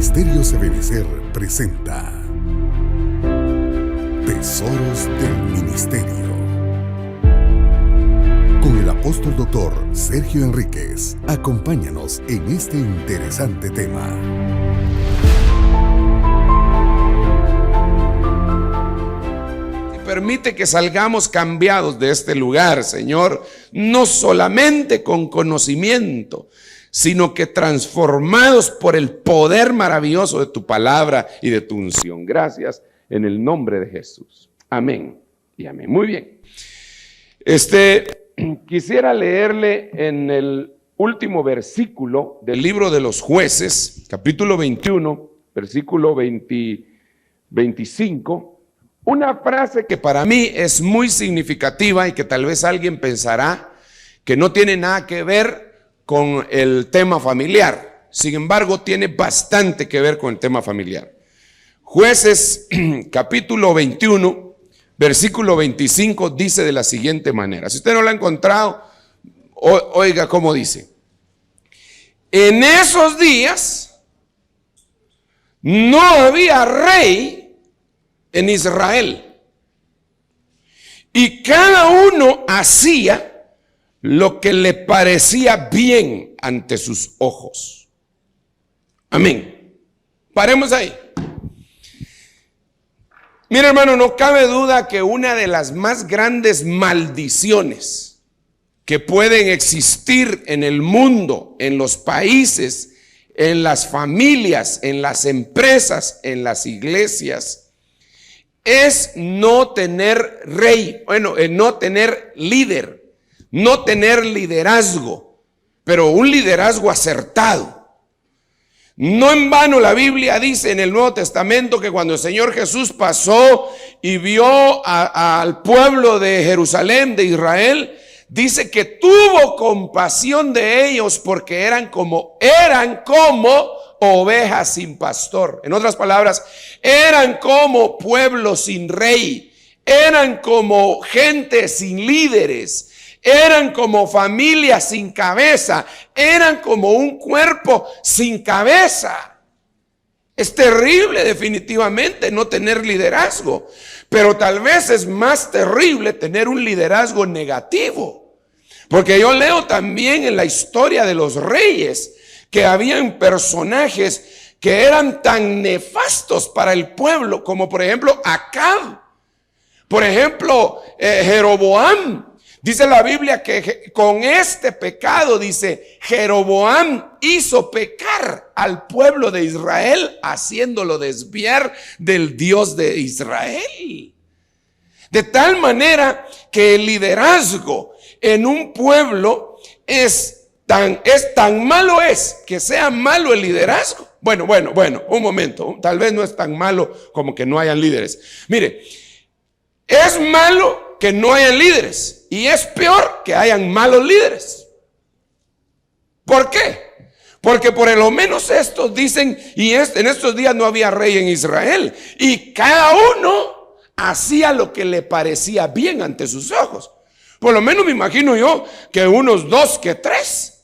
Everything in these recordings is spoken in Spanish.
Ministerios Ebenecer presenta Tesoros del Ministerio, con el apóstol doctor Sergio Enríquez. Acompáñanos en este interesante tema. Permite que salgamos cambiados de este lugar, Señor, no solamente con conocimiento, sino que transformados por el poder maravilloso de tu palabra y de tu unción. Gracias en el nombre de Jesús. Amén y amén. Muy bien. Quisiera leerle en el último versículo del libro de los Jueces, capítulo 21, versículo 25, una frase que para mí es muy significativa y que tal vez alguien pensará que no tiene nada que ver con el tema familiar. Sin embargo, tiene bastante que ver con el tema familiar. Jueces capítulo 21, versículo 25 dice de la siguiente manera. Si usted no lo ha encontrado, oiga cómo dice. En esos días no había rey en Israel, y cada uno hacía lo que le parecía bien ante sus ojos. Amén. Paremos ahí. Mira, hermano, no cabe duda que una de las más grandes maldiciones que pueden existir en el mundo, en los países, en las familias, en las empresas, en las iglesias, es no tener rey, no tener líder, no tener liderazgo, pero un liderazgo acertado. No en vano la Biblia dice en el Nuevo Testamento que cuando el Señor Jesús pasó y vio al pueblo de Jerusalén, de Israel, dice que tuvo compasión de ellos porque eran como ovejas sin pastor. En otras palabras, eran como pueblo sin rey, eran como gente sin líderes, eran como familia sin cabeza, eran como un cuerpo sin cabeza. Es terrible definitivamente no tener liderazgo, pero tal vez es más terrible tener un liderazgo negativo, porque yo leo también en la historia de los reyes que habían personajes que eran tan nefastos para el pueblo, como por ejemplo Acab, por ejemplo Jeroboam. Dice la Biblia que con este pecado, dice, Jeroboam hizo pecar al pueblo de Israel, haciéndolo desviar del Dios de Israel. De tal manera que el liderazgo en un pueblo es tan malo que sea malo el liderazgo. Bueno, un momento, tal vez no es tan malo como que no hayan líderes. Mire, es malo que no hayan líderes y es peor que hayan malos líderes. ¿Por qué? Porque por lo menos estos dicen, en estos días no había rey en Israel y cada uno hacía lo que le parecía bien ante sus ojos. Por lo menos me imagino yo que unos 2 que 3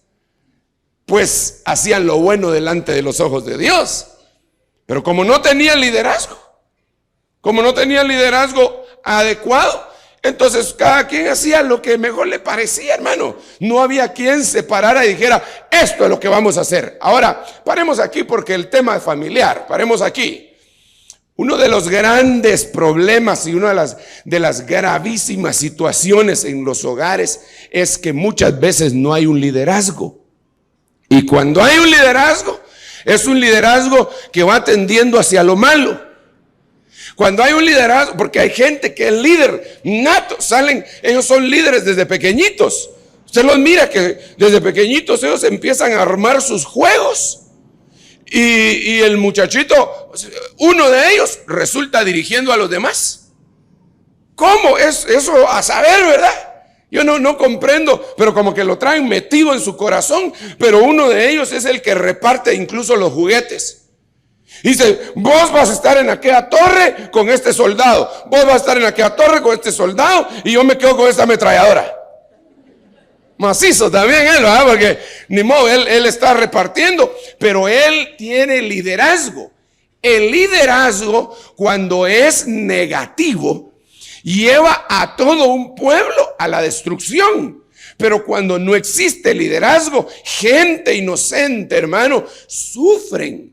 pues hacían lo bueno delante de los ojos de Dios. Pero como no tenían liderazgo adecuado, entonces cada quien hacía lo que mejor le parecía, hermano. No había quien se parara y dijera, esto es lo que vamos a hacer. Ahora, paremos aquí porque el tema es familiar, paremos aquí. Uno de los grandes problemas y una de las gravísimas situaciones en los hogares es que muchas veces no hay un liderazgo. Y cuando hay un liderazgo, es un liderazgo que va tendiendo hacia lo malo. Cuando hay un liderazgo, porque hay gente que es líder nato, ellos son líderes desde pequeñitos. Usted los mira que desde pequeñitos ellos empiezan a armar sus juegos. Y el muchachito, uno de ellos, resulta dirigiendo a los demás. ¿Cómo es eso? A saber, ¿verdad? Yo no comprendo, pero como que lo traen metido en su corazón. Pero uno de ellos es el que reparte incluso los juguetes. Dice, vos vas a estar en aquella torre con este soldado, vos vas a estar en aquella torre con este soldado y yo me quedo con esta ametralladora. macizo también él, ¿verdad? Porque ni modo, él está repartiendo, pero él tiene liderazgo. El liderazgo, cuando es negativo, lleva a todo un pueblo a la destrucción. Pero cuando no existe liderazgo, gente inocente, hermano, sufren.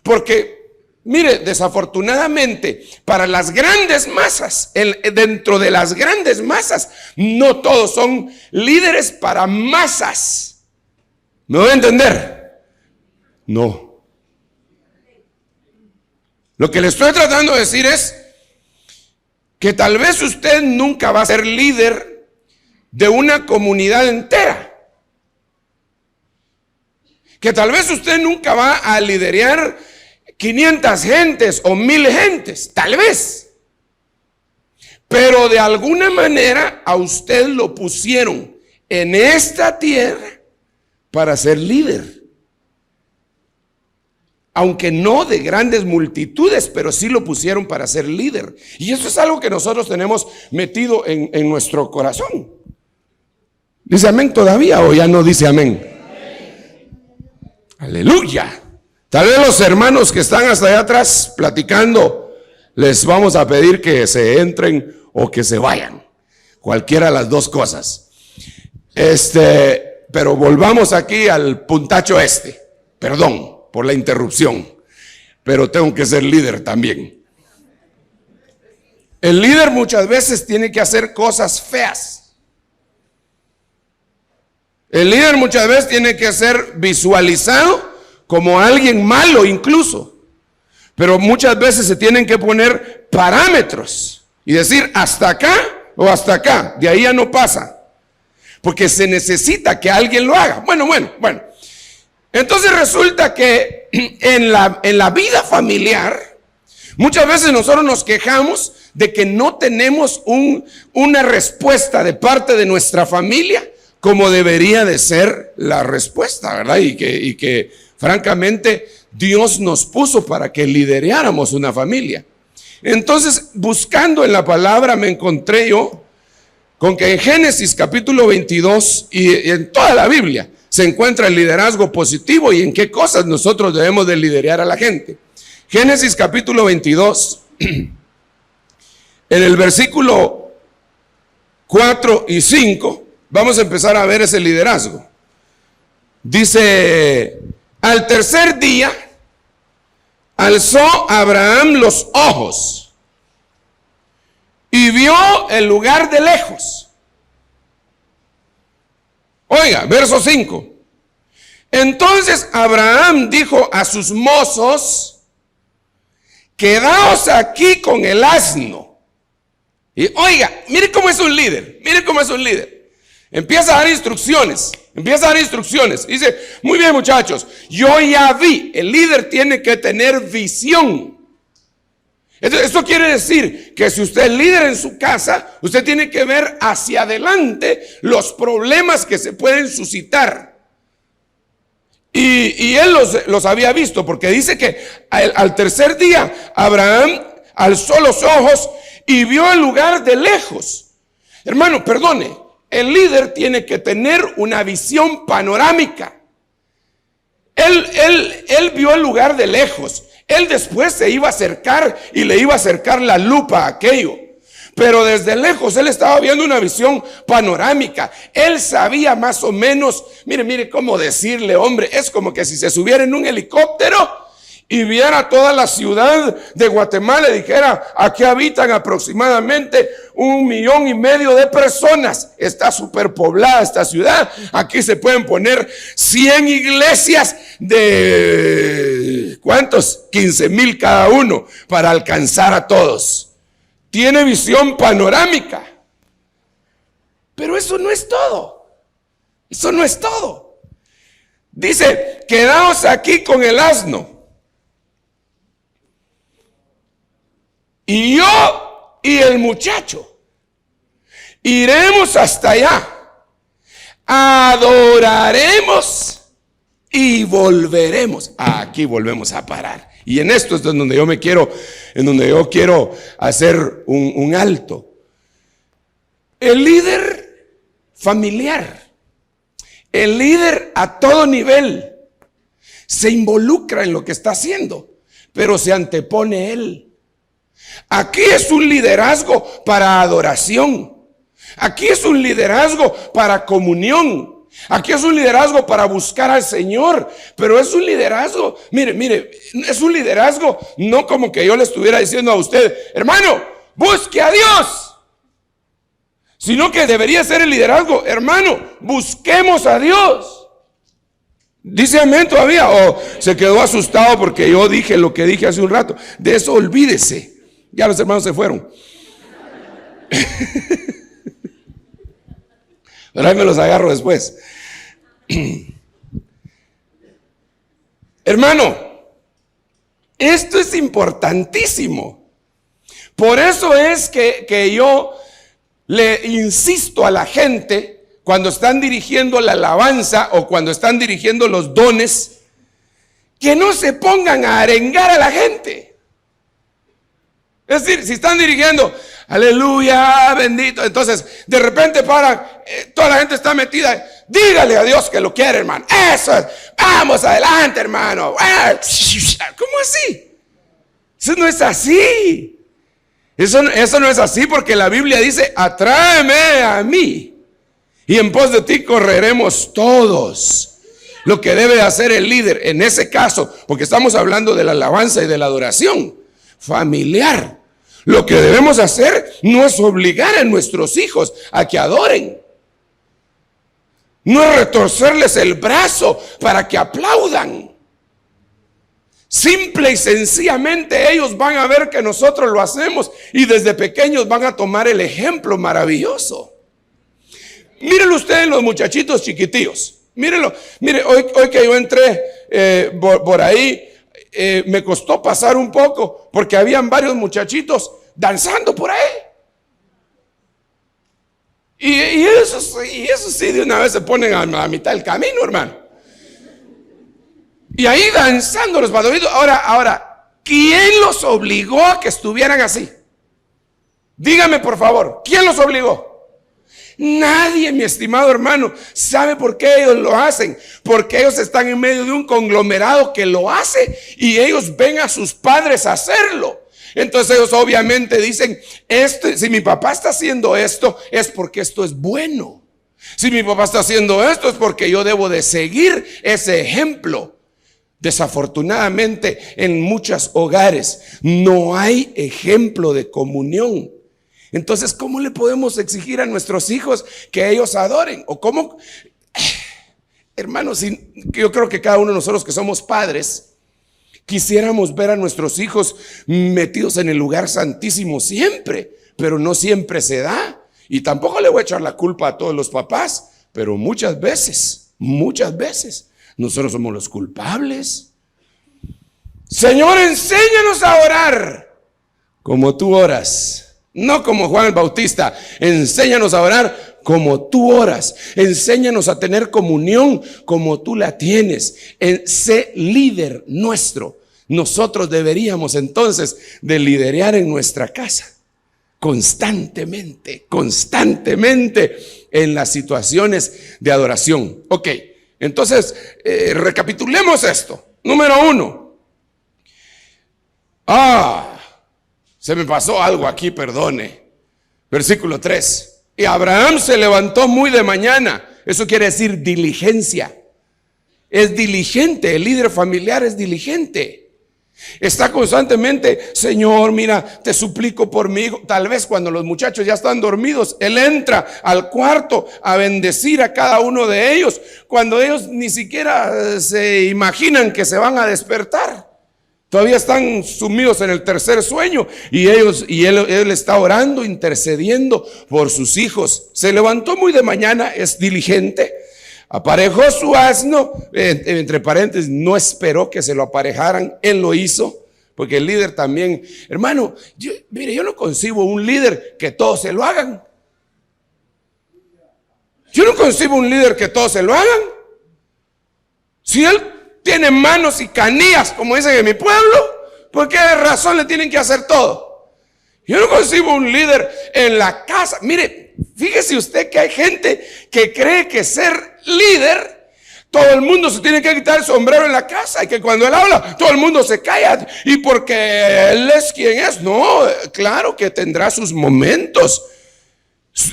Porque, mire, desafortunadamente, para las grandes masas, dentro de las grandes masas, no todos son líderes para masas. ¿Me voy a entender? No. Lo que le estoy tratando de decir es que tal vez usted nunca va a ser líder de una comunidad entera. Que tal vez usted nunca va a liderar 500 gentes o 1000 gentes, tal vez. Pero de alguna manera a usted lo pusieron en esta tierra para ser líder. Aunque no de grandes multitudes, pero sí lo pusieron para ser líder. Y eso es algo que nosotros tenemos metido en nuestro corazón. ¿Dice amén todavía o ya no dice amén? Aleluya. Tal vez los hermanos que están hasta allá atrás platicando, les vamos a pedir que se entren o que se vayan. Cualquiera de las dos cosas. Pero volvamos aquí al puntacho Perdón por la interrupción, pero tengo que ser líder también. El líder muchas veces tiene que hacer cosas feas. El líder muchas veces tiene que ser visualizado como alguien malo incluso. Pero muchas veces se tienen que poner parámetros y decir hasta acá o hasta acá. De ahí ya no pasa. Porque se necesita que alguien lo haga. Bueno. Entonces resulta que en la vida familiar, muchas veces nosotros nos quejamos de que no tenemos una respuesta de parte de nuestra familia como debería de ser la respuesta, ¿verdad? Y que francamente Dios nos puso para que lideráramos una familia. Entonces, buscando en la palabra, me encontré yo con que en Génesis capítulo 22 y en toda la Biblia se encuentra el liderazgo positivo y en qué cosas nosotros debemos de liderar a la gente. Génesis capítulo 22, en el versículo 4 y 5, vamos a empezar a ver ese liderazgo. Dice, al tercer día, alzó Abraham los ojos y vio el lugar de lejos. Oiga, verso 5. Entonces Abraham dijo a sus mozos, quedaos aquí con el asno. Y oiga, mire cómo es un líder, Empieza a dar instrucciones. Dice, muy bien muchachos, yo ya vi, el líder tiene que tener visión. Esto quiere decir que si usted es líder en su casa, usted tiene que ver hacia adelante los problemas que se pueden suscitar. Y él los había visto, porque dice que al tercer día Abraham alzó los ojos y vio el lugar de lejos. Hermano, perdone, el líder tiene que tener una visión panorámica. Él vio el lugar de lejos. Él después se iba a acercar y le iba a acercar la lupa a aquello. Pero desde lejos él estaba viendo una visión panorámica. Él sabía más o menos, mire cómo decirle, hombre, es como que si se subiera en un helicóptero y viera toda la ciudad de Guatemala y dijera, aquí habitan aproximadamente 1,5 millones de personas. Está superpoblada esta ciudad. Aquí se pueden poner 100 iglesias de, ¿cuántos? 15,000 cada uno para alcanzar a todos. Tiene visión panorámica. Pero eso no es todo. Eso no es todo. Dice, quedaos aquí con el asno. Y yo y el muchacho iremos hasta allá, adoraremos y volveremos. Aquí volvemos a parar. Y en esto es donde yo quiero hacer un alto. El líder familiar, El líder a todo nivel se involucra en lo que está haciendo, pero se antepone él. Aquí es un liderazgo para adoración. Aquí es un liderazgo para comunión. Aquí es un liderazgo para buscar al Señor. Pero es un liderazgo, mire, es un liderazgo no como que yo le estuviera diciendo a usted, hermano, busque a Dios. Sino que debería ser el liderazgo, hermano, busquemos a Dios. ¿Dice amén todavía? ¿O se quedó asustado porque yo dije lo que dije hace un rato? De eso olvídese. Ya los hermanos se fueron. Pero ahí me los agarro después. Hermano, esto es importantísimo. Por eso es que yo le insisto a la gente cuando están dirigiendo la alabanza o cuando están dirigiendo los dones, que no se pongan a arengar a la gente. Es decir, si están dirigiendo, aleluya, bendito, entonces de repente paran, toda la gente está metida, dígale a Dios que lo quiere, hermano. Eso es, vamos adelante, hermano. ¿Cómo así? Eso no es así. Eso no es así, porque la Biblia dice, atráeme a mí y en pos de ti correremos todos. Lo que debe hacer el líder en ese caso, porque estamos hablando de la alabanza y de la adoración familiar. Lo que debemos hacer no es obligar a nuestros hijos a que adoren. No es retorcerles el brazo para que aplaudan. Simple y sencillamente ellos van a ver que nosotros lo hacemos y desde pequeños van a tomar el ejemplo maravilloso. Mírenlo ustedes, los muchachitos chiquitillos. Mírenlo. Mire, hoy que yo entré por ahí, me costó pasar un poco porque habían varios muchachitos danzando por ahí. Y eso sí, de una vez se ponen a la mitad del camino, hermano. Y ahí danzando los badovitos. Ahora, ¿quién los obligó a que estuvieran así? Dígame por favor, ¿quién los obligó? Nadie, mi estimado hermano. ¿Sabe por qué ellos lo hacen? Porque ellos están en medio de un conglomerado que lo hace y ellos ven a sus padres hacerlo. Entonces ellos obviamente dicen, si mi papá está haciendo esto, es porque esto es bueno. Si mi papá está haciendo esto, es porque yo debo de seguir ese ejemplo. Desafortunadamente, en muchos hogares no hay ejemplo de comunión. Entonces, ¿cómo le podemos exigir a nuestros hijos que ellos adoren? ¿O cómo? Hermanos, yo creo que cada uno de nosotros que somos padres quisiéramos ver a nuestros hijos metidos en el lugar santísimo siempre, pero no siempre se da. Y tampoco le voy a echar la culpa a todos los papás, pero muchas veces nosotros somos los culpables. Señor, enséñanos a orar como tú oras. No como Juan el Bautista. Enséñanos a orar como tú oras. Enséñanos a tener comunión como tú la tienes. Sé líder nuestro. Nosotros deberíamos entonces de liderear en nuestra casa. Constantemente en las situaciones de adoración. Ok, entonces recapitulemos esto. Número 1. Se me pasó algo aquí, perdone. Versículo 3. Y Abraham se levantó muy de mañana. Eso quiere decir diligencia. Es diligente, el líder familiar es diligente. Está constantemente, Señor, mira, te suplico por mí. Tal vez cuando los muchachos ya están dormidos, él entra al cuarto a bendecir a cada uno de ellos, cuando ellos ni siquiera se imaginan que se van a despertar. Todavía están sumidos en el tercer sueño y él está orando, intercediendo por sus hijos. Se levantó muy de mañana, es diligente. Aparejó su asno, entre paréntesis, no esperó que se lo aparejaran, él lo hizo, porque el líder también, hermano, yo no concibo un líder que todos se lo hagan. Yo no concibo un líder que todos se lo hagan. Si él tiene manos y canillas, como dicen en mi pueblo, ¿por qué razón le tienen que hacer todo? Yo no concibo un líder en la casa. Mire, fíjese usted que hay gente que cree que ser líder, todo el mundo se tiene que quitar el sombrero en la casa y que cuando él habla, todo el mundo se calla. Y porque él es quien es. No, claro que tendrá sus momentos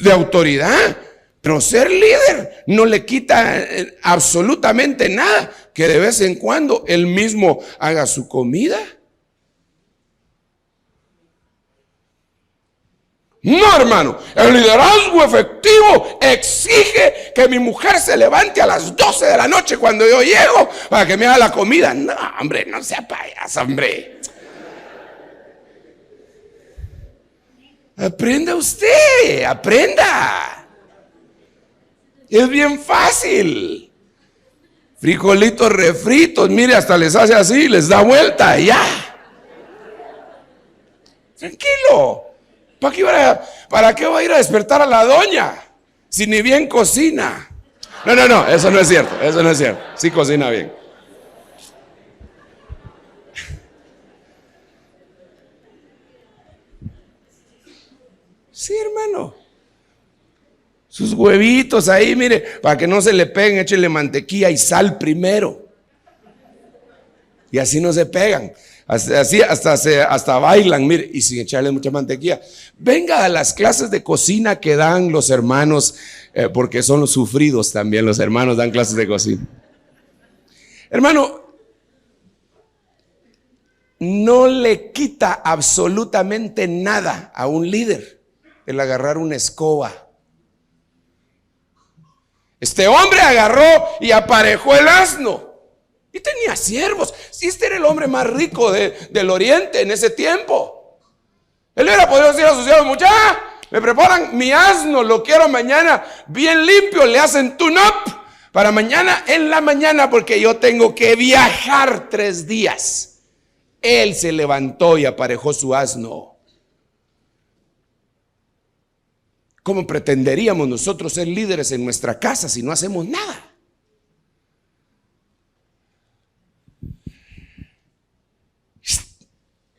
de autoridad, pero ser líder no le quita absolutamente nada que de vez en cuando él mismo haga su comida. No, hermano, el liderazgo efectivo exige que mi mujer se levante a las 12 de la noche cuando yo llego para que me haga la comida. No, hombre, no sea payaso, hombre. Aprenda usted, aprenda. Es bien fácil. Frijolitos refritos, mire, hasta les hace así, les da vuelta y ya. Tranquilo. ¿Para qué va a ir a despertar a la doña si ni bien cocina? No, eso no es cierto, eso no es cierto. Sí cocina bien. Sí, hermano. Sus huevitos ahí, mire, para que no se le peguen, échele mantequilla y sal primero. Y así no se pegan. Así hasta bailan, mire, y sin echarle mucha mantequilla. Venga a las clases de cocina que dan los hermanos, porque son los sufridos también, los hermanos dan clases de cocina. Hermano, no le quita absolutamente nada a un líder el agarrar una escoba. Este hombre agarró y aparejó el asno. Y tenía siervos. Si este era el hombre más rico del oriente en ese tiempo. Él hubiera podido decir a sus siervos: muchachos, me preparan mi asno, lo quiero mañana bien limpio, le hacen tune-up para mañana en la mañana porque yo tengo que viajar 3 días. Él se levantó y aparejó su asno. ¿Cómo pretenderíamos nosotros ser líderes en nuestra casa si no hacemos nada?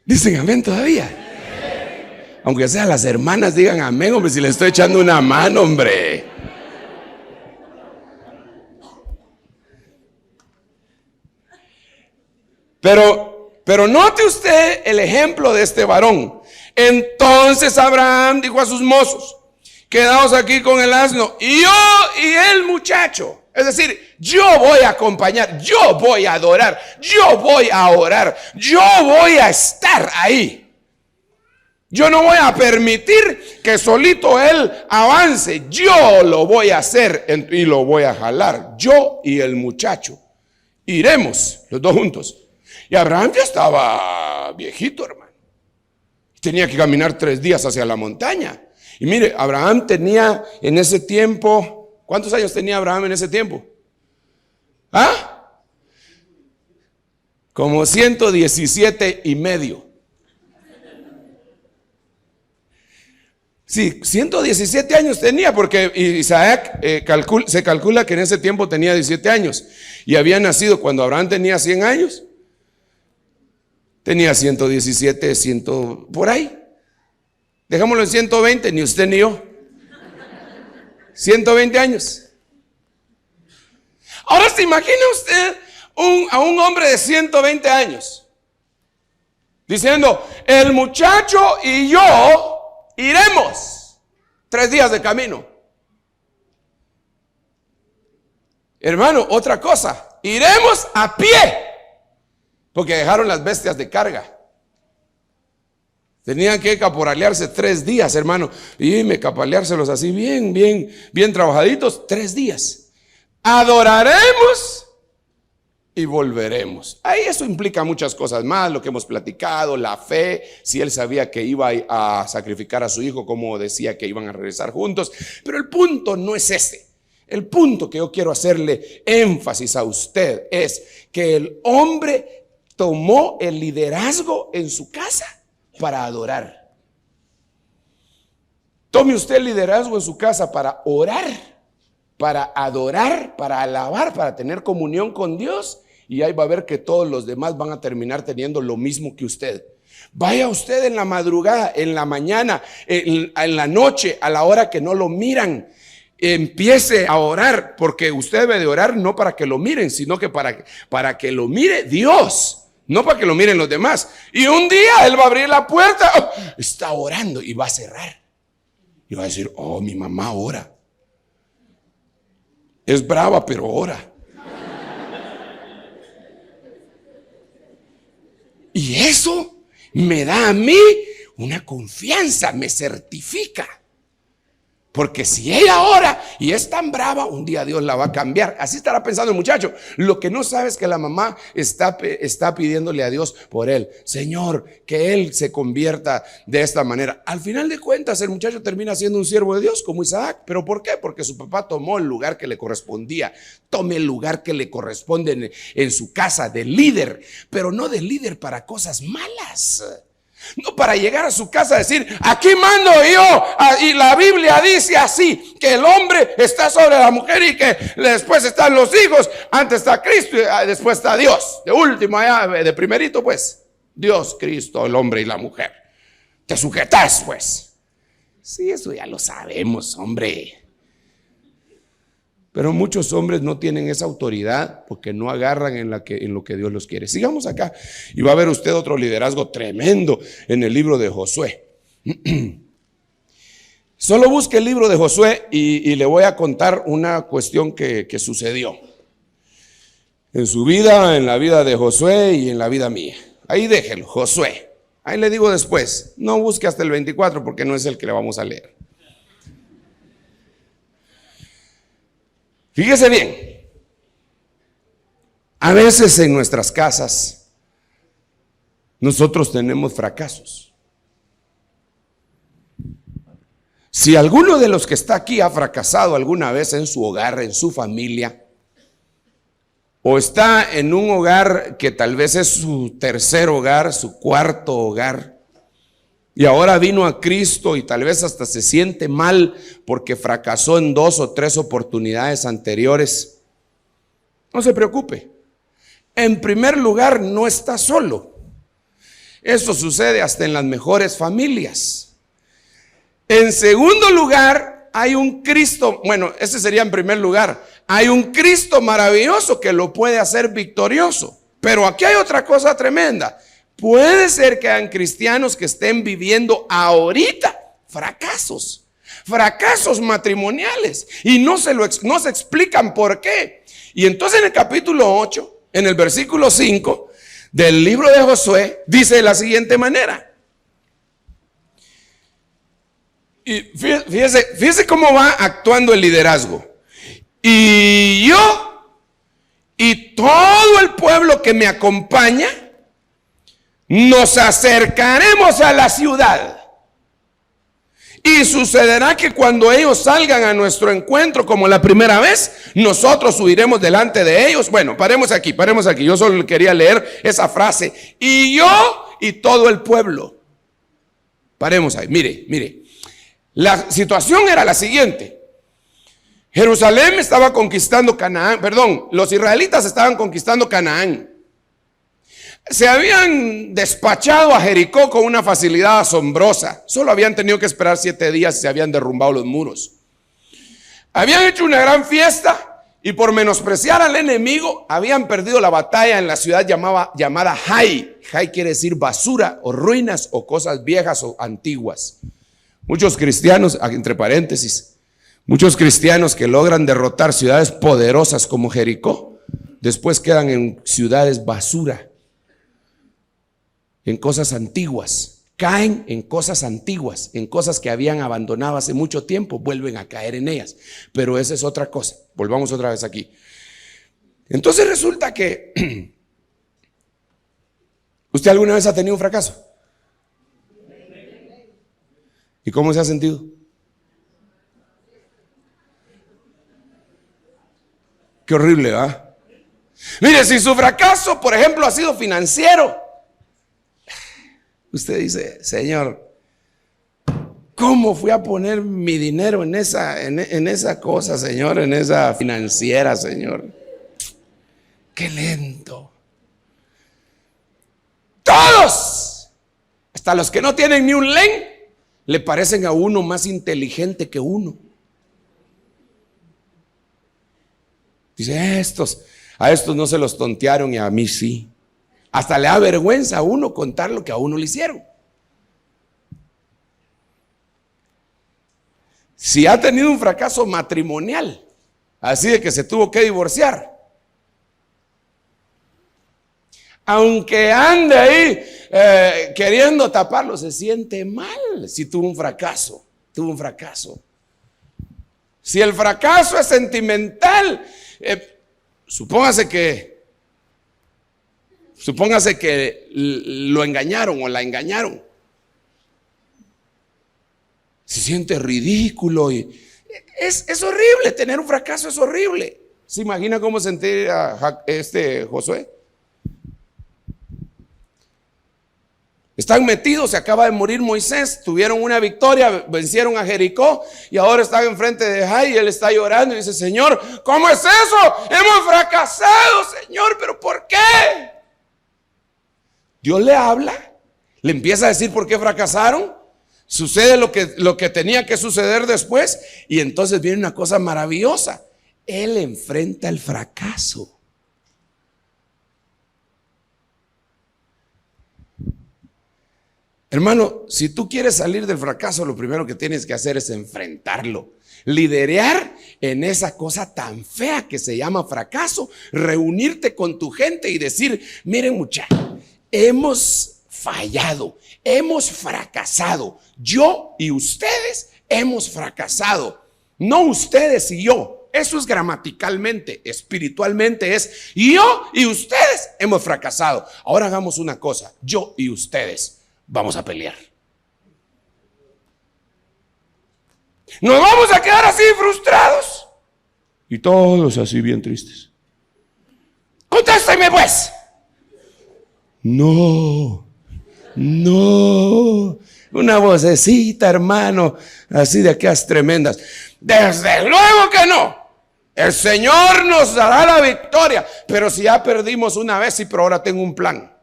Dicen amén todavía. Aunque sea las hermanas digan amén, hombre, si le estoy echando una mano, hombre. Pero note usted el ejemplo de este varón. Entonces Abraham dijo a sus mozos: quedaos aquí con el asno, y yo y el muchacho. Es decir, yo voy a acompañar, yo voy a adorar, yo voy a orar, yo voy a estar ahí. Yo no voy a permitir que solito él avance. Yo lo voy a hacer y lo voy a jalar. Yo y el muchacho iremos los dos juntos. Y Abraham ya estaba viejito, hermano. Tenía que caminar 3 días hacia la montaña. Y mire, Abraham tenía en ese tiempo... ¿Cuántos años tenía Abraham en ese tiempo? Como 117 y medio. Sí, 117 años tenía, porque Isaac se calcula que en ese tiempo tenía 17 años. Y había nacido cuando Abraham tenía 100 años. Tenía 117, 100 por ahí. Dejémoslo en 120, ni usted ni yo. 120 años. Ahora se imagina usted a un hombre de 120 años diciendo: el muchacho y yo iremos 3 días de camino. Hermano, otra cosa, iremos a pie, porque dejaron las bestias de carga. Tenían que caporalearse 3 días, hermano. Y me caporaleárselos así bien trabajaditos, 3 días. Adoraremos y volveremos. Ahí eso implica muchas cosas más, lo que hemos platicado, la fe, si él sabía que iba a sacrificar a su hijo, como decía que iban a regresar juntos. Pero el punto no es ese. El punto que yo quiero hacerle énfasis a usted es que el hombre tomó el liderazgo en su casa para adorar. Tome usted el liderazgo en su casa para orar, para adorar, para alabar, para tener comunión con Dios, y ahí va a ver que todos los demás van a terminar teniendo lo mismo que usted. Vaya usted en la madrugada, en la mañana, en la noche, a la hora que no lo miran. Empiece a orar, porque usted debe de orar no para que lo miren, sino que para que lo mire Dios, no para que lo miren los demás. Y un día Él va a abrir la puerta, está orando y va a cerrar. Y va a decir, oh, mi mamá ora. Es brava, pero ora. Y eso me da a mí una confianza, me certifica. Porque si ella ora y es tan brava, un día Dios la va a cambiar. Así estará pensando el muchacho. Lo que no sabe es que la mamá está pidiéndole a Dios por él. Señor, que él se convierta de esta manera. Al final de cuentas, el muchacho termina siendo un siervo de Dios como Isaac. ¿Pero por qué? Porque su papá tomó el lugar que le correspondía. Tome el lugar que le corresponde en su casa de líder. Pero no de líder para cosas malas. No para llegar a su casa a decir, aquí mando yo, y la Biblia dice así, que el hombre está sobre la mujer y que después están los hijos, antes está Cristo y después está Dios. De último allá, de primerito pues, Dios, Cristo, el hombre y la mujer. Te sujetas pues. Sí, eso ya lo sabemos, hombre. Pero muchos hombres no tienen esa autoridad porque no agarran en lo que Dios los quiere. Sigamos acá y va a ver usted otro liderazgo tremendo en el libro de Josué. Solo busque el libro de Josué y le voy a contar una cuestión que sucedió en su vida, en la vida de Josué y en la vida mía. Ahí déjelo, Josué. Ahí le digo después, no busque hasta el 24 porque no es el que le vamos a leer. Fíjese bien, a veces en nuestras casas nosotros tenemos fracasos. Si alguno de los que está aquí ha fracasado alguna vez en su hogar, en su familia, o está en un hogar que tal vez es su tercer hogar, su cuarto hogar, y ahora vino a Cristo y tal vez hasta se siente mal porque fracasó en 2 o 3 oportunidades anteriores, no se preocupe. En primer lugar, no está solo. Eso sucede hasta en las mejores familias. En segundo lugar, hay un Cristo, bueno, ese sería en primer lugar, hay un Cristo maravilloso que lo puede hacer victorioso. Pero aquí hay otra cosa tremenda. Puede ser que hayan cristianos que estén viviendo ahorita fracasos matrimoniales y no se explican por qué. Y entonces en el capítulo 8, en el versículo 5 del libro de Josué, dice de la siguiente manera. Y fíjese cómo va actuando el liderazgo. Y yo y todo el pueblo que me acompaña nos acercaremos a la ciudad. Y sucederá que cuando ellos salgan a nuestro encuentro como la primera vez, nosotros subiremos delante de ellos. Bueno, paremos aquí. Yo solo quería leer esa frase. Y yo y todo el pueblo. Paremos ahí. Mire. La situación era la siguiente. Jerusalén estaba conquistando Canaán. Los israelitas estaban conquistando Canaán. Se habían despachado a Jericó con una facilidad asombrosa. Solo habían tenido que esperar 7 días y se habían derrumbado los muros. Habían hecho una gran fiesta y por menospreciar al enemigo habían perdido la batalla en la ciudad llamada Jai. Jai quiere decir basura o ruinas o cosas viejas o antiguas. Muchos cristianos, entre paréntesis, muchos cristianos que logran derrotar ciudades poderosas como Jericó, después quedan en ciudades basura. En cosas antiguas, caen en cosas antiguas, en cosas que habían abandonado hace mucho tiempo, vuelven a caer en ellas. Pero esa es otra cosa. Volvamos otra vez aquí. Entonces resulta que ¿usted alguna vez ha tenido un fracaso? ¿Y cómo se ha sentido? Qué horrible, ¿verdad? Mire, si su fracaso, por ejemplo, ha sido financiero, usted dice, Señor, ¿cómo fui a poner mi dinero en esa cosa, Señor? En esa financiera, Señor. Qué lento. Todos Hasta los que no tienen ni un len le parecen a uno más inteligente que uno. Dice, a estos no se los tontearon y a mí sí. Hasta le da vergüenza a uno contar lo que a uno le hicieron. Si ha tenido un fracaso matrimonial, así de que se tuvo que divorciar, aunque ande ahí queriendo taparlo, se siente mal si tuvo un fracaso. Si el fracaso es sentimental, supóngase que lo engañaron o la engañaron. Se siente ridículo y es horrible. Tener un fracaso es horrible. ¿Se imagina cómo sentía Josué? Están metidos, se acaba de morir Moisés, tuvieron una victoria, vencieron a Jericó y ahora están enfrente de Jai y él está llorando y dice, Señor, ¿cómo es eso? Hemos fracasado, Señor, ¿pero por qué? Dios le habla, le empieza a decir por qué fracasaron, sucede lo que tenía que suceder después y entonces viene una cosa maravillosa, él enfrenta el fracaso. Hermano, si tú quieres salir del fracaso, lo primero que tienes que hacer es enfrentarlo. Liderear en esa cosa tan fea que se llama fracaso. Reunirte con tu gente y decir, miren muchachos, hemos fallado, hemos fracasado. Yo y ustedes hemos fracasado. No ustedes y yo. Eso es gramaticalmente, espiritualmente es yo y ustedes hemos fracasado. Ahora hagamos una cosa, yo y ustedes vamos a pelear. Nos vamos a quedar así frustrados y todos así bien tristes. Contéstame pues. No. Una vocecita, hermano, así de aquellas tremendas. Desde luego que no. El Señor nos dará la victoria. Pero si ya perdimos una vez, sí, pero ahora tengo un plan.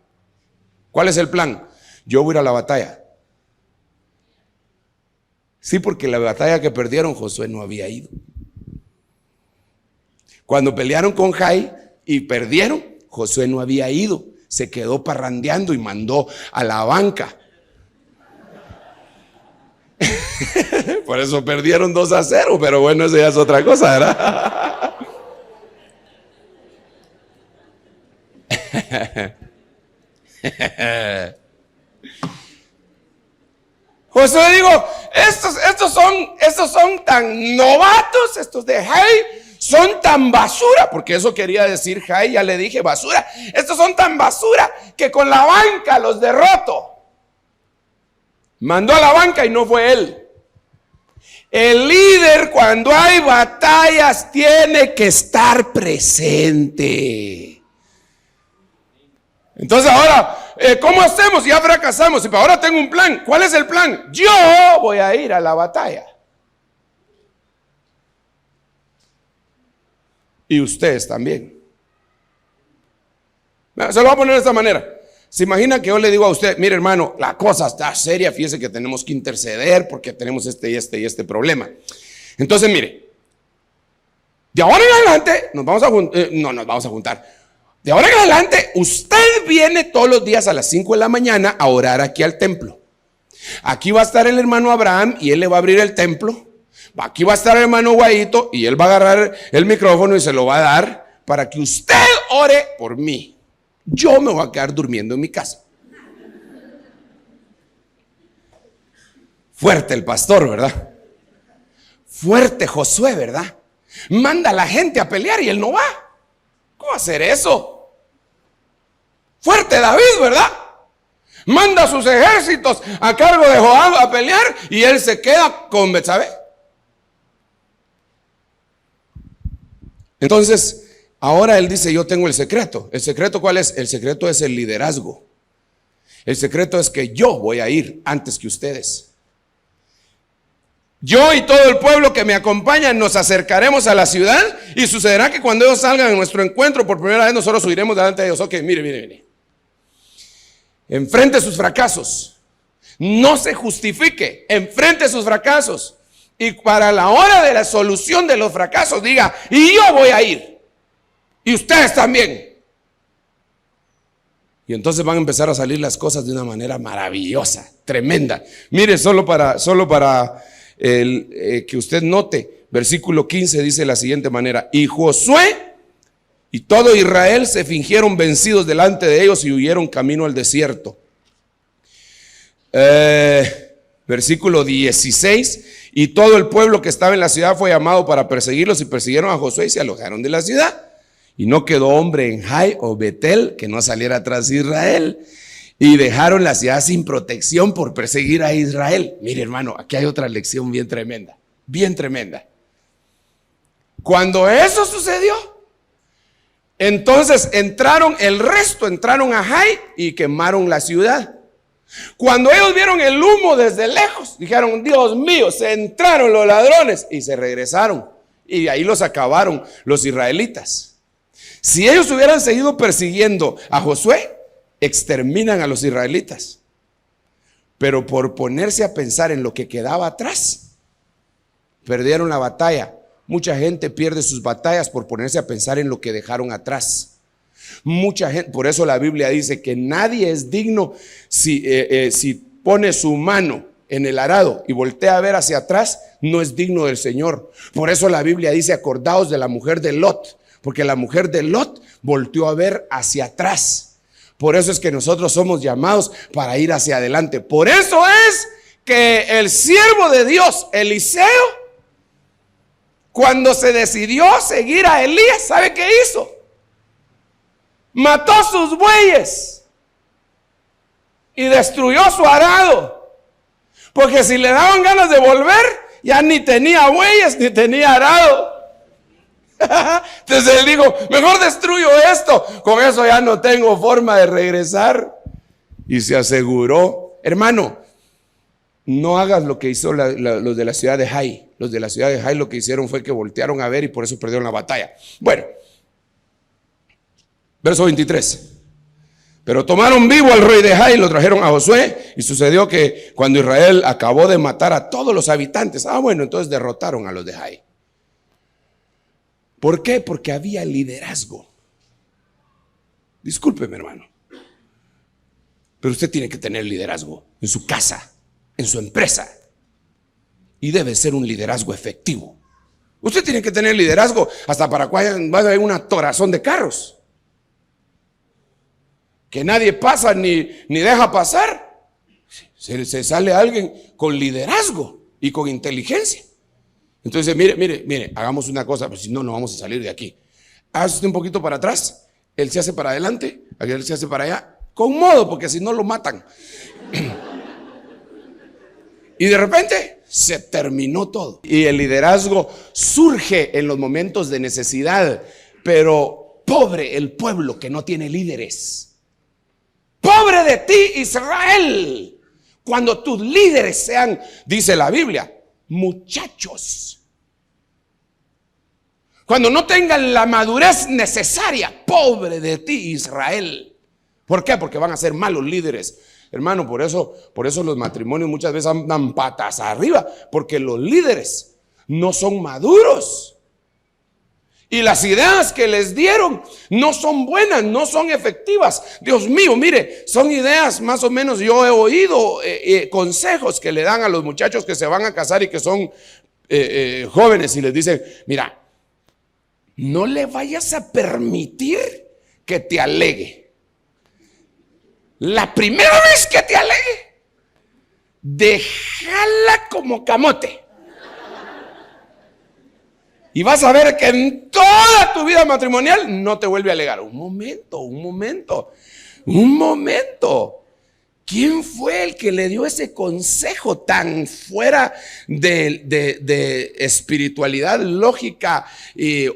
¿Cuál es el plan? Yo voy a ir a la batalla. Sí, porque la batalla que perdieron Josué no había ido. Cuando pelearon con Jai y perdieron, Josué no había ido. Se quedó parrandeando y mandó a la banca. Por eso perdieron 2-0, pero bueno, eso ya es otra cosa, ¿verdad? Josué digo, estos son tan novatos, estos de Jai, son tan basura, porque eso quería decir Jai, ya le dije basura. Estos son tan basura que con la banca los derroto. Mandó a la banca y no fue él. El líder cuando hay batallas tiene que estar presente. Entonces ahora, ¿cómo hacemos? Ya fracasamos y ahora tengo un plan. ¿Cuál es el plan? Yo voy a ir a la batalla. Y ustedes también. Se lo voy a poner de esta manera. Se imagina que yo le digo a usted, mire hermano, la cosa está seria, fíjese que tenemos que interceder porque tenemos este problema. Entonces mire, de ahora en adelante nos vamos a juntar. De ahora en adelante, usted viene todos los días a las 5 de la mañana a orar aquí al templo. Aquí va a estar el hermano Abraham y él le va a abrir el templo. Aquí va a estar el hermano Guayito y él va a agarrar el micrófono y se lo va a dar para que usted ore por mí. Yo me voy a quedar durmiendo en mi casa. Fuerte el pastor, ¿verdad? Fuerte Josué, ¿verdad? Manda a la gente a pelear y él no va. ¿Cómo hacer eso? Fuerte David, ¿verdad? Manda a sus ejércitos a cargo de Joab a pelear y él se queda con Betsabé. Entonces, ahora él dice, yo tengo el secreto. ¿El secreto cuál es? El secreto es el liderazgo. El secreto es que yo voy a ir antes que ustedes. Yo y todo el pueblo que me acompaña nos acercaremos a la ciudad y sucederá que cuando ellos salgan a nuestro encuentro por primera vez nosotros subiremos delante de ellos. Ok, mire. Enfrente sus fracasos. no se justifique, enfrente sus fracasos y para la hora de la solución de los fracasos diga: y yo voy a ir, y ustedes también. Y entonces van a empezar a salir las cosas de una manera maravillosa, tremenda. Mire, solo para que usted note, versículo 15 dice de la siguiente manera: y Josué y todo Israel se fingieron vencidos delante de ellos y huyeron camino al desierto. Versículo 16: y todo el pueblo que estaba en la ciudad fue llamado para perseguirlos, y persiguieron a Josué y se alojaron de la ciudad. Y no quedó hombre en Jai o Betel que no saliera tras Israel, y dejaron la ciudad sin protección por perseguir a Israel. Mire, hermano, aquí hay otra lección bien tremenda, bien tremenda. Cuando eso sucedió, entonces el resto entraron a Jai y quemaron la ciudad. Cuando ellos vieron el humo desde lejos, dijeron: Dios mío, se entraron los ladrones, y se regresaron, y ahí los acabaron los israelitas. Si ellos hubieran seguido persiguiendo a Josué, exterminan a los israelitas. Pero por ponerse a pensar en lo que quedaba atrás, perdieron la batalla. Mucha gente pierde sus batallas por ponerse a pensar en lo que dejaron atrás. Mucha gente, por eso la Biblia dice que nadie es digno si pone su mano en el arado y voltea a ver hacia atrás, no es digno del Señor. Por eso la Biblia dice: acordaos de la mujer de Lot, porque la mujer de Lot volteó a ver hacia atrás. Por eso es que nosotros somos llamados para ir hacia adelante. Por eso es que el siervo de Dios, Eliseo, cuando se decidió seguir a Elías, ¿sabe qué hizo? Mató sus bueyes y destruyó su arado, porque si le daban ganas de volver, ya ni tenía bueyes ni tenía arado. Entonces él dijo: mejor destruyo esto, con eso ya no tengo forma de regresar. Y se aseguró. Hermano, no hagas lo que hizo los de la ciudad de Jai. Los de la ciudad de Jai lo que hicieron fue que voltearon a ver y por eso perdieron la batalla. Bueno, verso 23: pero tomaron vivo al rey de Jai y lo trajeron a Josué, y sucedió que cuando Israel acabó de matar a todos los habitantes, entonces derrotaron a los de Jai. ¿Por qué? Porque había liderazgo. Discúlpeme, hermano, pero usted tiene que tener liderazgo en su casa, en su empresa, y debe ser un liderazgo efectivo. Usted tiene que tener liderazgo hasta para cuando vaya a haber una atorazón de carros, que nadie pasa ni deja pasar. Se sale alguien con liderazgo y con inteligencia. Entonces, mire, hagamos una cosa, pues si no, no vamos a salir de aquí. Hágase usted un poquito para atrás, él se hace para adelante, aquel se hace para allá, con modo, porque si no lo matan. Y de repente se terminó todo. Y el liderazgo surge en los momentos de necesidad, pero pobre el pueblo que no tiene líderes. Pobre de ti, Israel, cuando tus líderes sean, dice la Biblia, muchachos. Cuando no tengan la madurez necesaria, pobre de ti, Israel. ¿Por qué? Porque van a ser malos líderes. Hermano, por eso los matrimonios muchas veces andan patas arriba, porque los líderes no son maduros. Y las ideas que les dieron no son buenas, no son efectivas. Dios mío, mire, son ideas más o menos, yo he oído consejos que le dan a los muchachos que se van a casar y que son jóvenes, y les dicen: mira, no le vayas a permitir que te alegue. La primera vez que te alegue, déjala como camote. Y vas a ver que en toda tu vida matrimonial no te vuelve a alegar. Un momento. ¿Quién fue el que le dio ese consejo tan fuera de espiritualidad, lógica y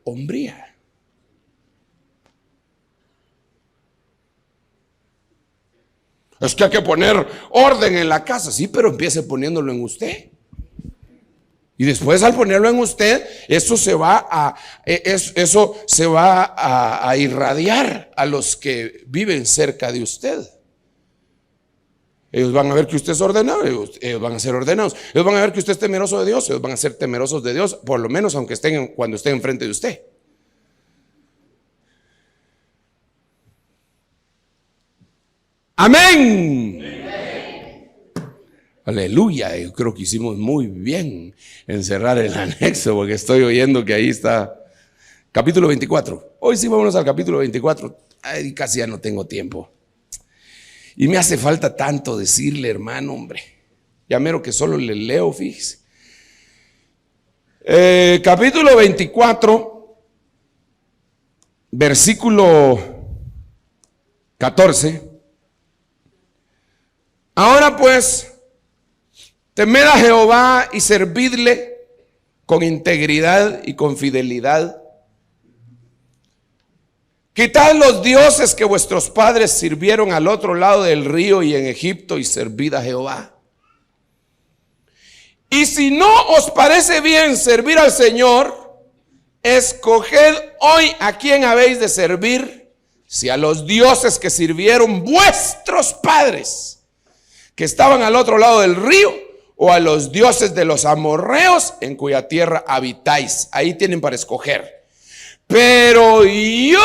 hombría? Es que hay que poner orden en la casa. Sí, pero empiece poniéndolo en usted. Y después, al ponerlo en usted, eso se va a irradiar a los que viven cerca de usted. Ellos van a ver que usted es ordenado, ellos van a ser ordenados. Ellos van a ver que usted es temeroso de Dios, ellos van a ser temerosos de Dios, por lo menos aunque cuando estén enfrente de usted. Amén. Aleluya, yo creo que hicimos muy bien en cerrar el anexo, porque estoy oyendo que ahí está capítulo 24. Hoy sí vámonos al capítulo 24. Ay, casi ya no tengo tiempo. Y me hace falta tanto decirle, hermano, hombre. Ya mero que solo le leo, fíjese. Capítulo 24, versículo 14. Ahora pues, temed a Jehová y servidle con integridad y con fidelidad. Quitad los dioses que vuestros padres sirvieron al otro lado del río y en Egipto, y servid a Jehová. Y si no os parece bien servir al Señor, escoged hoy a quién habéis de servir, si a los dioses que sirvieron vuestros padres, que estaban al otro lado del río, o a los dioses de los amorreos en cuya tierra habitáis. Ahí tienen para escoger. Pero yo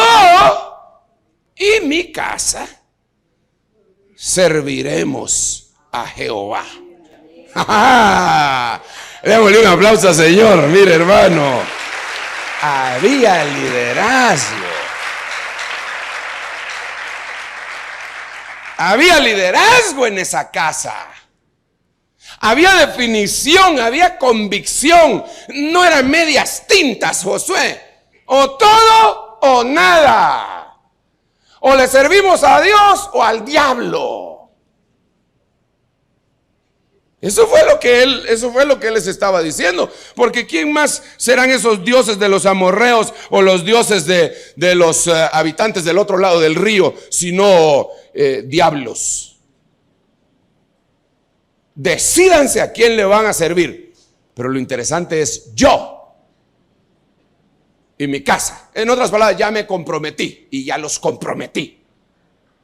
y mi casa serviremos a Jehová. Démosle un aplauso al Señor. Mire, hermano, había liderazgo. Había liderazgo en esa casa. Había definición, había convicción. No eran medias tintas, Josué. O todo o nada. O le servimos a Dios o al diablo. Eso fue lo que él les estaba diciendo. Porque ¿quién más serán esos dioses de los amorreos o los dioses de los habitantes del otro lado del río, sino diablos? Decídanse a quién le van a servir. Pero lo interesante es yo y mi casa. En otras palabras, ya me comprometí y ya los comprometí.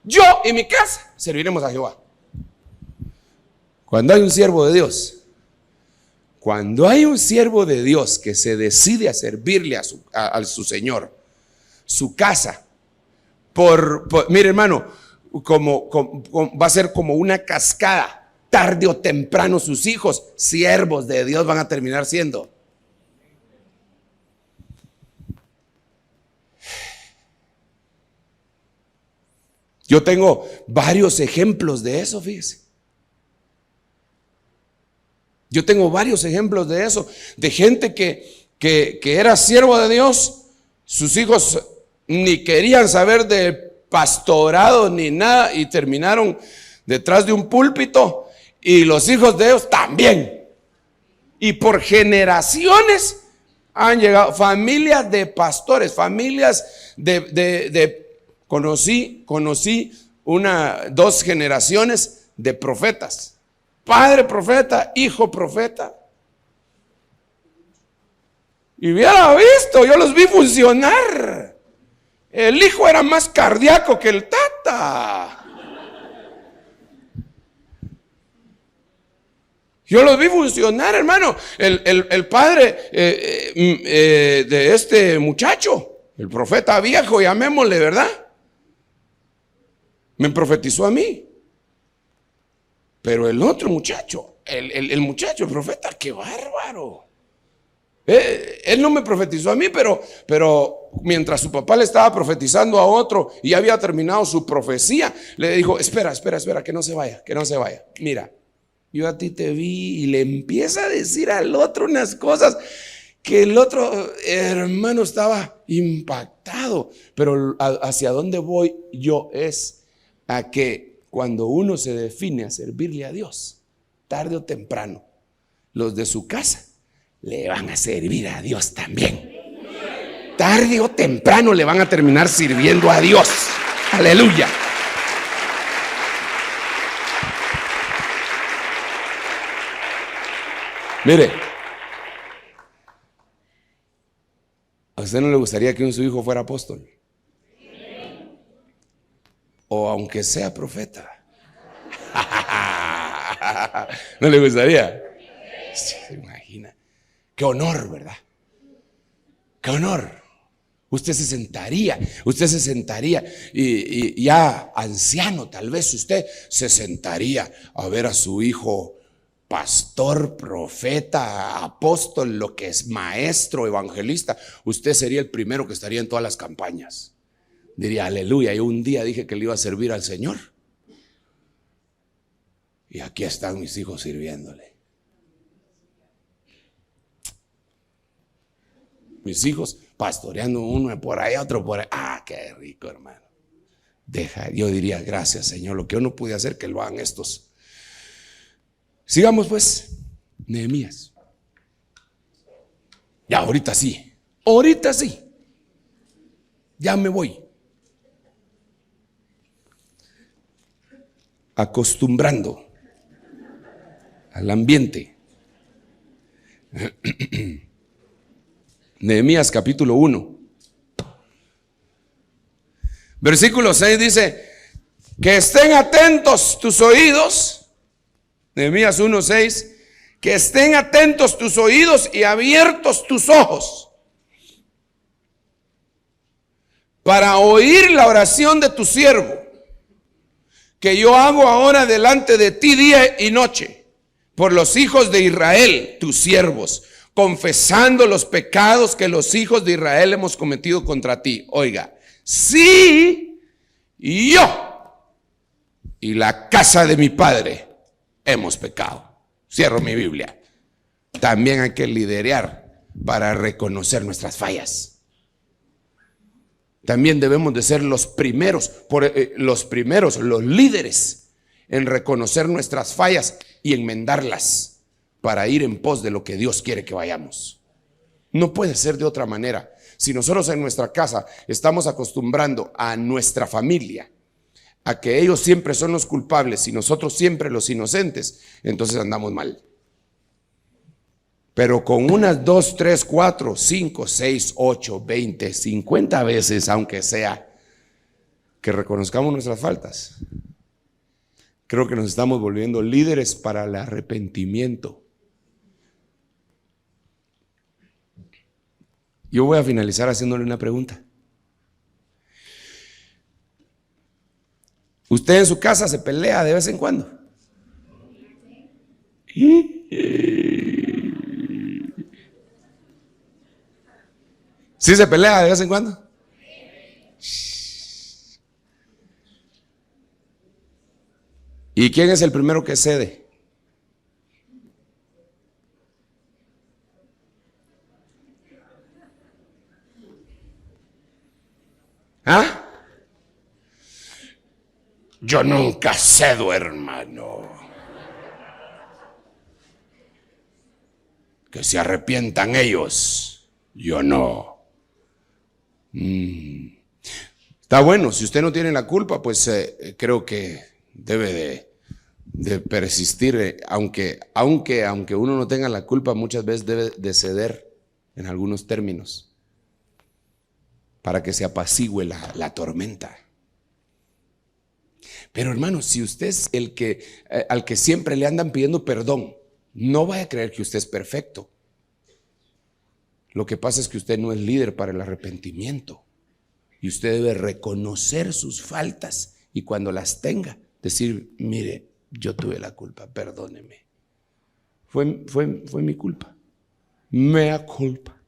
Yo y mi casa serviremos a Jehová. Cuando hay un siervo de Dios, que se decide a servirle a su Señor, su casa, mire, hermano, va a ser como una cascada. Tarde o temprano sus hijos, siervos de Dios, van a terminar siendo. Yo tengo varios ejemplos de eso, fíjese. Yo tengo varios ejemplos de eso, de gente que era siervo de Dios, sus hijos ni querían saber de pastorado ni nada y terminaron detrás de un púlpito, y los hijos de ellos también. Y por generaciones han llegado familias de pastores, familias conocí 2 generaciones de profetas. Padre profeta, hijo profeta. Y hubiera visto, yo los vi funcionar. El hijo era más cardíaco que el tata. Yo los vi funcionar, hermano. El padre de este muchacho, el profeta viejo, llamémosle, ¿verdad? Me profetizó a mí. Pero el otro muchacho, el profeta, qué bárbaro. Él no me profetizó a mí, pero mientras su papá le estaba profetizando a otro y había terminado su profecía, le dijo, espera, que no se vaya. Mira, yo a ti te vi, y le empieza a decir al otro unas cosas que el otro hermano estaba impactado. Pero hacia dónde voy yo es a que cuando uno se define a servirle a Dios, tarde o temprano, los de su casa le van a servir a Dios también. Tarde o temprano le van a terminar sirviendo a Dios. Aleluya. Mire, ¿a usted no le gustaría que su hijo fuera apóstol? O aunque sea profeta. ¿No le gustaría? Se imagina. Qué honor, ¿verdad? Qué honor. Usted se sentaría y ya anciano, tal vez usted se sentaría a ver a su hijo pastor, profeta, apóstol, lo que es maestro, evangelista. Usted sería el primero que estaría en todas las campañas. Diría, aleluya, yo un día dije que le iba a servir al Señor. Y aquí están mis hijos sirviéndole. Mis hijos pastoreando, uno por ahí, otro por ahí. Ah, qué rico, hermano. Yo diría, gracias, Señor, lo que yo no pude hacer, que lo hagan estos. Sigamos pues, Nehemías. Ya, ahorita sí. Ya me voy. Acostumbrando al ambiente. Nehemías capítulo 1. Versículo 6 dice, que estén atentos tus oídos. Nehemías 1:6, que estén atentos tus oídos y abiertos tus ojos para oír la oración de tu siervo, que yo hago ahora delante de ti día y noche, por los hijos de Israel, tus siervos, confesando los pecados que los hijos de Israel hemos cometido contra ti. Oiga, sí, yo y la casa de mi padre hemos pecado. Cierro mi Biblia. También hay que liderear para reconocer nuestras fallas. También debemos de ser los primeros, los líderes en reconocer nuestras fallas y enmendarlas para ir en pos de lo que Dios quiere que vayamos. No puede ser de otra manera. Si nosotros en nuestra casa estamos acostumbrando a nuestra familia a que ellos siempre son los culpables y nosotros siempre los inocentes, entonces andamos mal. Pero con unas 2, 3, 4, 5, 6, 8, 20, 50 veces, aunque sea, que reconozcamos nuestras faltas, creo que nos estamos volviendo líderes para el arrepentimiento. Yo voy a finalizar haciéndole una pregunta. ¿Usted en su casa se pelea de vez en cuando? ¿Sí se pelea de vez en cuando? ¿Y quién es el primero que cede? ¿Ah? Yo nunca cedo, hermano. Que se arrepientan ellos, yo no. Está bueno, si usted no tiene la culpa, pues creo que debe de persistir, aunque uno no tenga la culpa, muchas veces debe de ceder en algunos términos para que se apacigüe la tormenta. Pero hermano, si usted es al que siempre le andan pidiendo perdón, no vaya a creer que usted es perfecto. Lo que pasa es que usted no es líder para el arrepentimiento. Y usted debe reconocer sus faltas y cuando las tenga, decir, mire, yo tuve la culpa, perdóneme. Fue mi culpa. Mea culpa.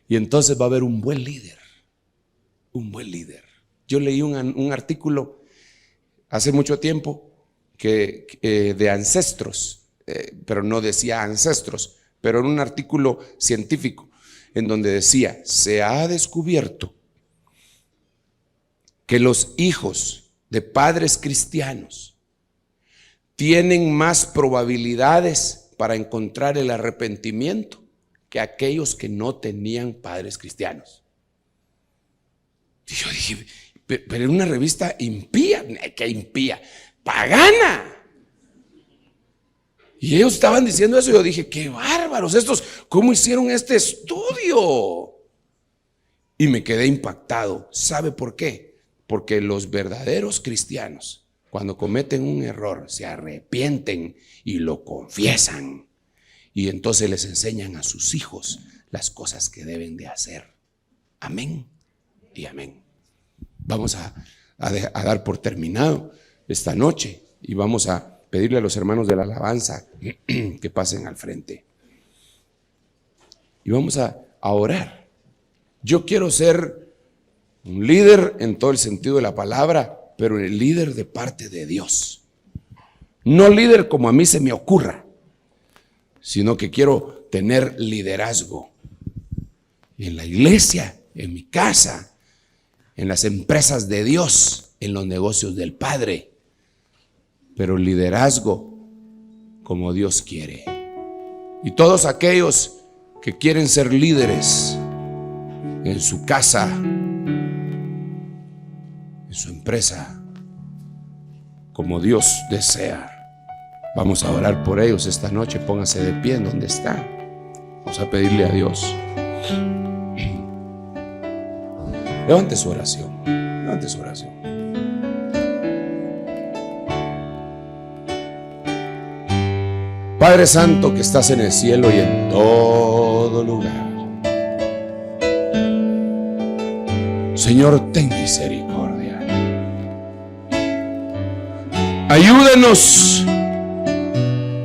Y entonces va a haber un buen líder. Un buen líder. Yo leí un artículo hace mucho tiempo de ancestros, pero no decía ancestros, pero en un artículo científico en donde decía, se ha descubierto que los hijos de padres cristianos tienen más probabilidades para encontrar el arrepentimiento que aquellos que no tenían padres cristianos. Y yo dije, pero en una revista impía, ¿qué impía? Pagana. Y ellos estaban diciendo eso y yo dije, qué bárbaros estos, ¿cómo hicieron este estudio? Y me quedé impactado. ¿Sabe por qué? Porque los verdaderos cristianos cuando cometen un error, se arrepienten y lo confiesan. Y entonces les enseñan a sus hijos las cosas que deben de hacer. Amén y amén. Vamos a dar por terminado esta noche y vamos a pedirle a los hermanos de la alabanza que pasen al frente. Y vamos a orar. Yo quiero ser un líder en todo el sentido de la palabra, pero el líder de parte de Dios. No líder como a mí se me ocurra, sino que quiero tener liderazgo en la iglesia, en mi casa, en las empresas de Dios, en los negocios del Padre, pero liderazgo como Dios quiere. Y todos aquellos que quieren ser líderes en su casa, en su empresa, como Dios desea, vamos a orar por ellos esta noche. Póngase de pie en donde está. Vamos a pedirle a Dios. Levante su oración. Levante su oración. Padre Santo que estás en el cielo y en todo lugar, Señor, ten misericordia. Ayúdenos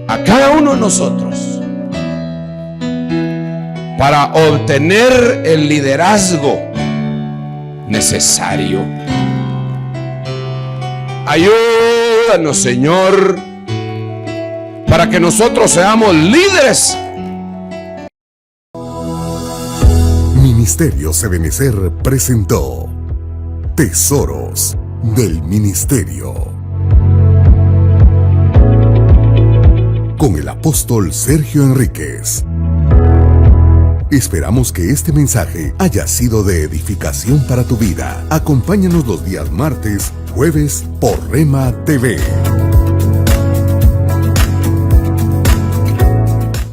a cada uno de nosotros para obtener el liderazgo necesario. Ayúdanos, Señor, para que nosotros seamos líderes. Ministerios Ebenecer presentó Tesoros del Ministerio con el apóstol Sergio Enríquez. Esperamos que este mensaje haya sido de edificación para tu vida. Acompáñanos los días martes, jueves por Rema TV.